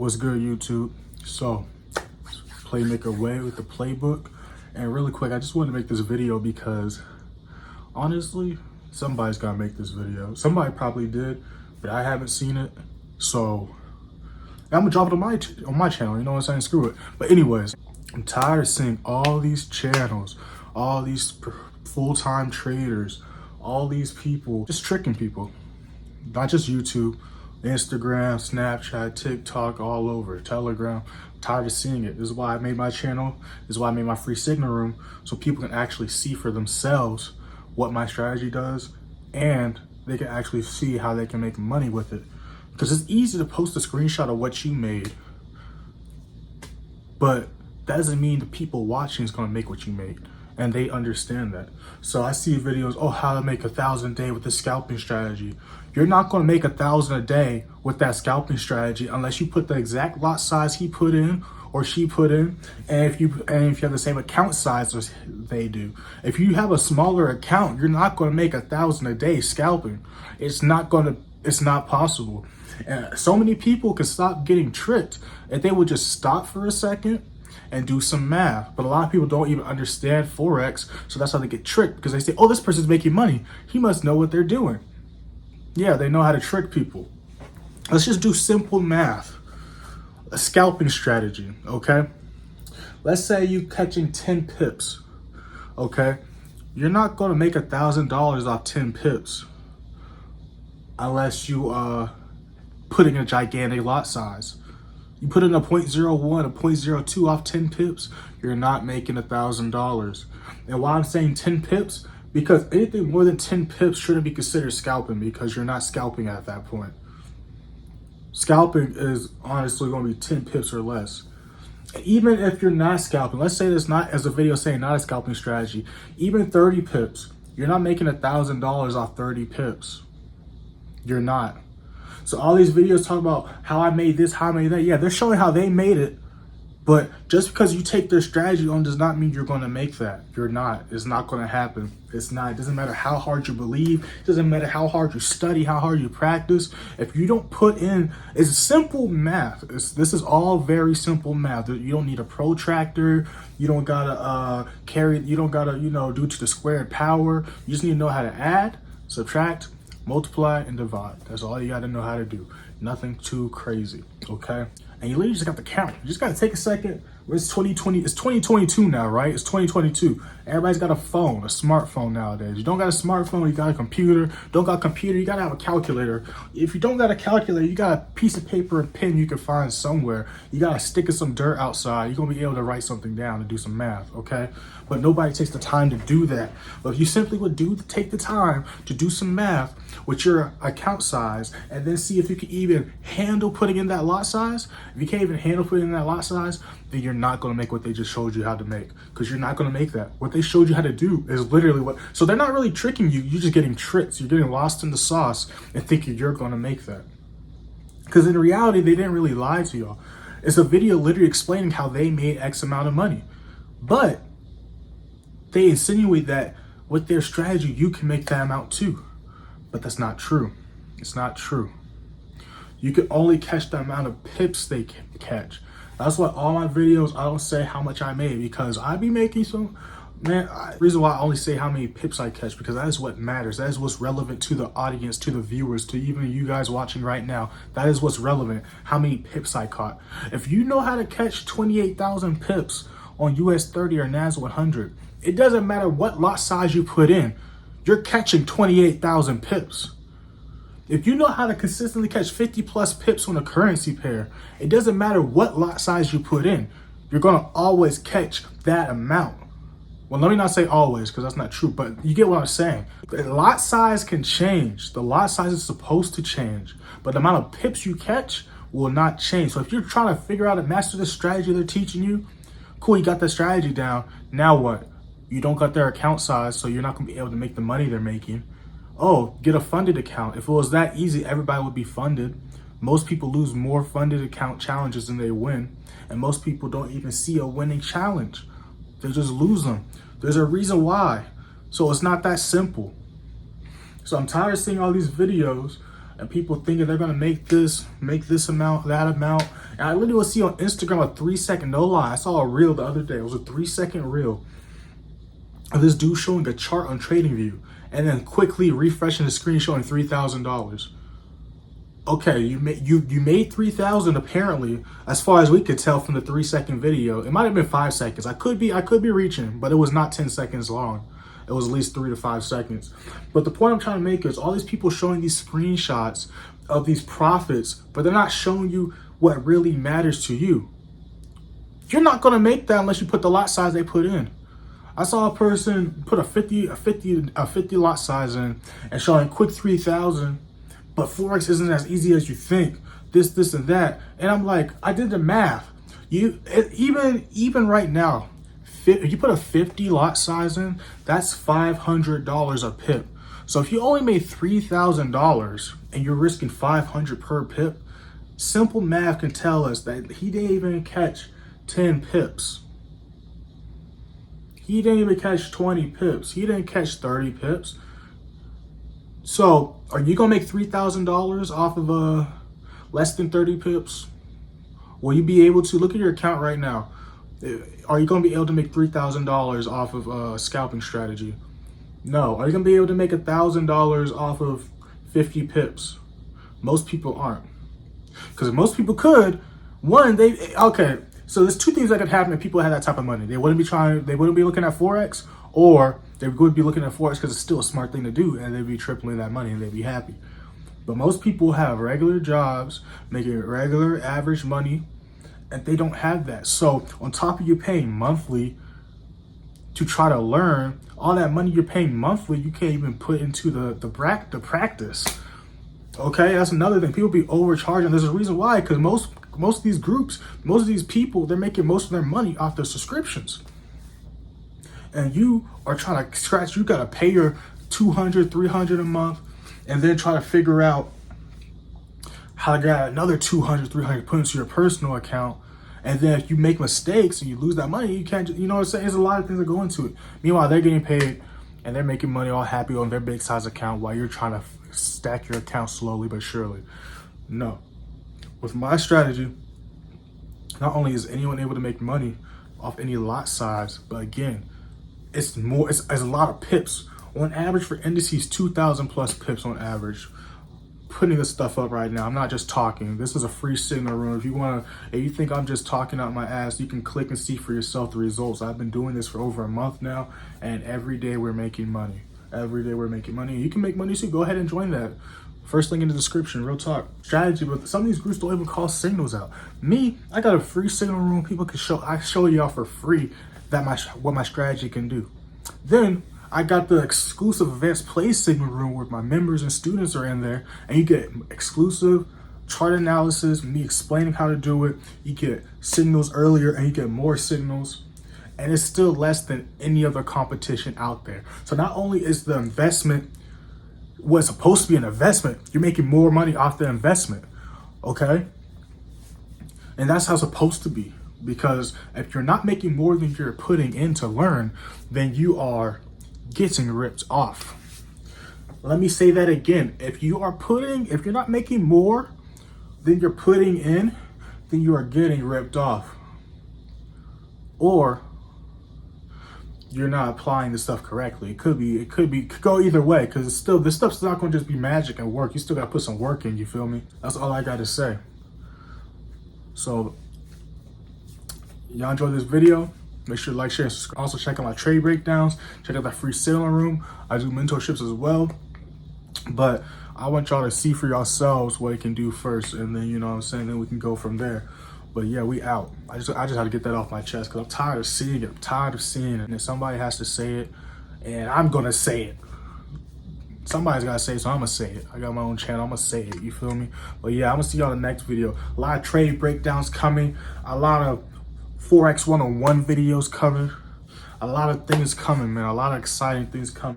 What's good, YouTube? So, Playmaker Way with the playbook. And really quick, I just wanted to make this video because honestly, somebody's gotta make this video. Somebody probably did, but I haven't seen it. So I'm gonna drop it on my channel, you know what I'm saying? Screw it. But anyways, I'm tired of seeing all these channels, all these full-time traders, all these people just tricking people. Not just YouTube, Instagram, Snapchat, TikTok, all over, Telegram. I'm tired of seeing it. This is why I made my channel. This is why I made my free signal room, so people can actually see for themselves what my strategy does, and they can actually see how they can make money with it. Because it's easy to post a screenshot of what you made, but that doesn't mean the people watching is gonna make what you made, and they understand that. So I see videos, oh, how to make 1,000 a day with this scalping strategy. You're not gonna make 1,000 a day with that scalping strategy unless you put the exact lot size he put in or she put in, and if you have the same account size as they do. If you have a smaller account, you're not gonna make 1,000 a day scalping. It's not possible. And so many people can stop getting tricked if they would just stop for a second and do some math. But a lot of people don't even understand Forex, so that's how they get tricked, because they say, oh, this person's making money. He must know what they're doing. Yeah, they know how to trick people. Let's just do simple math. A scalping strategy, okay? Let's say you catching 10 pips, okay? You're not gonna make $1,000 off 10 pips unless you putting a gigantic lot size. You put in a 0.01, a 0.02 off 10 pips, you're not making $1,000. And why I'm saying 10 pips, because anything more than 10 pips shouldn't be considered scalping, because you're not scalping at that point. Scalping is honestly going to be 10 pips or less. Even if you're not scalping, let's say this not, as a video saying, not a scalping strategy, even 30 pips, you're not making $1,000 off 30 pips. You're not. So all these videos talk about how I made this, how I made that. Yeah, they're showing how they made it. But just because you take their strategy on does not mean you're going to make that. You're not. It's not going to happen. It's not. It doesn't matter how hard you believe. It doesn't matter how hard you study, how hard you practice. If you don't put in, it's simple math. This is all very simple math. You don't need a protractor. You don't gotta you don't gotta, do to the squared power. You just need to know how to add, subtract, multiply, and divide. That's all you gotta know how to do. Nothing too crazy, okay? And you literally just got to count. You just got to take a second. It's 2020. It's 2022 now, right? It's 2022. Everybody's got a phone, a smartphone nowadays. You don't got a smartphone, you got a computer. Don't got a computer, you got to have a calculator. If you don't got a calculator, you got a piece of paper and pen you can find somewhere. You got to stick in some dirt outside. You're going to be able to write something down and do some math, okay? But nobody takes the time to do that. But if you simply would take the time to do some math with your account size, and then see if you can even handle putting in that lot size. If you can't even handle putting in that lot size, then you're not going to make what they just showed you how to make, because you're not going to make that. What they showed you how to do is literally so they're not really tricking you. You're just getting tricked. You're getting lost in the sauce and thinking you're going to make that. Because in reality, they didn't really lie to y'all. It's a video literally explaining how they made X amount of money. But they insinuate that with their strategy, you can make that amount too. But that's not true. It's not true. You can only catch the amount of pips they can catch. That's why all my videos, I don't say how much I made, because I be making some, reason why I only say how many pips I catch, because that is what matters. That is what's relevant to the audience, to the viewers, to even you guys watching right now. That is what's relevant, how many pips I caught. If you know how to catch 28,000 pips on US 30 or NAS 100, it doesn't matter what lot size you put in, you're catching 28,000 pips. If you know how to consistently catch 50 plus pips on a currency pair, it doesn't matter what lot size you put in, you're gonna always catch that amount. Well, let me not say always, because that's not true, but you get what I'm saying. The lot size can change. The lot size is supposed to change, but the amount of pips you catch will not change. So if you're trying to figure out and master the strategy they're teaching you, cool, you got that strategy down. Now what? You don't got their account size, so you're not gonna be able to make the money they're making. Oh, get a funded account. If it was that easy, everybody would be funded. Most people lose more funded account challenges than they win. And most people don't even see a winning challenge. They just lose them. There's a reason why. So it's not that simple. So I'm tired of seeing all these videos and people thinking they're gonna make this amount, that amount. And I literally will see on Instagram a 3-second, no lie, I saw a reel the other day. It was a 3-second reel of this dude showing a chart on TradingView and then quickly refreshing the screen showing $3,000. Okay, you made 3,000 apparently, as far as we could tell from the 3-second video. It might have been 5 seconds. I could be reaching, but it was not 10 seconds long. It was at least 3 to 5 seconds. But the point I'm trying to make is all these people showing these screenshots of these profits, but they're not showing you what really matters to you. You're not gonna make that unless you put the lot size they put in. I saw a person put a 50 lot size in and showing quick 3,000. But Forex isn't as easy as you think. This, and that. And I'm like, I did the math. Even right now, if you put a 50 lot size in, that's $500 a pip. So if you only made $3,000 and you're risking $500 per pip, simple math can tell us that he didn't even catch 10 pips. He didn't even catch 20 pips. He didn't catch 30 pips. So, are you gonna make $3,000 off of less than 30 pips? Will you be able to look at your account right now? Are you gonna be able to make $3,000 off of a scalping strategy? No. Are you gonna be able to make $1,000 off of 50 pips? Most people aren't. Because if most people could, okay. So there's two things that could happen if people had that type of money. They wouldn't be looking at Forex, or they would be looking at Forex because it's still a smart thing to do, and they'd be tripling that money and they'd be happy. But most people have regular jobs, making regular average money, and they don't have that. So on top of you paying monthly to try to learn, all that money you're paying monthly, you can't even put into the practice. Okay, that's another thing. People be overcharging. There's a reason why, because most of these groups, most of these people, they're making most of their money off their subscriptions. And you are trying to scratch, you gotta pay your $200, $300 a month, and then try to figure out how to get another $200, $300 put into your personal account. And then if you make mistakes and you lose that money, you can't, you know what I'm saying? There's a lot of things that go into it. Meanwhile, they're getting paid and they're making money all happy on their big size account while you're trying to stack your account slowly but surely. No. With my strategy, not only is anyone able to make money off any lot size, but again, it's a lot of pips. On average for indices, 2,000 plus pips on average. Putting this stuff up right now. I'm not just talking. This is a free signal room. If you think I'm just talking out my ass, you can click and see for yourself the results. I've been doing this for over a month now, and every day we're making money. Every day we're making money. You can make money too. Go ahead and join that. First link in the description, real talk. Strategy, but some of these groups don't even call signals out. Me, I got a free signal room. People can I show y'all for free what my strategy can do. Then I got the exclusive advanced play signal room where my members and students are in there, and you get exclusive chart analysis, me explaining how to do it. You get signals earlier and you get more signals, and it's still less than any other competition out there. So not only is the investment what's supposed to be an investment, you're making more money off the investment, okay? And that's how it's supposed to be, because if you're not making more than you're putting in to learn, then you are getting ripped off. Let me say that again. If you're not making more than you're putting in, then you are getting ripped off. Or you're not applying the stuff correctly. It could go either way, because this stuff's not going to just be magic and work. You still got to put some work in, you feel me? That's all I got to say. So y'all enjoyed this video. Make sure to like, share, and subscribe. Also check out my trade breakdowns. Check out that free sailing room. I do mentorships as well. But I want y'all to see for yourselves what it can do first, and then, you know what I'm saying, then we can go from there. But yeah, we out. I just had to get that off my chest, because I'm tired of seeing it. I'm tired of seeing it. And if somebody has to say it, and I'm gonna say it. Somebody's gotta say it, so I'm gonna say it. I got my own channel, I'm gonna say it, you feel me? But yeah, I'm gonna see y'all in the next video. A lot of trade breakdowns coming, a lot of Forex 101 videos coming, a lot of things coming, man. A lot of exciting things coming.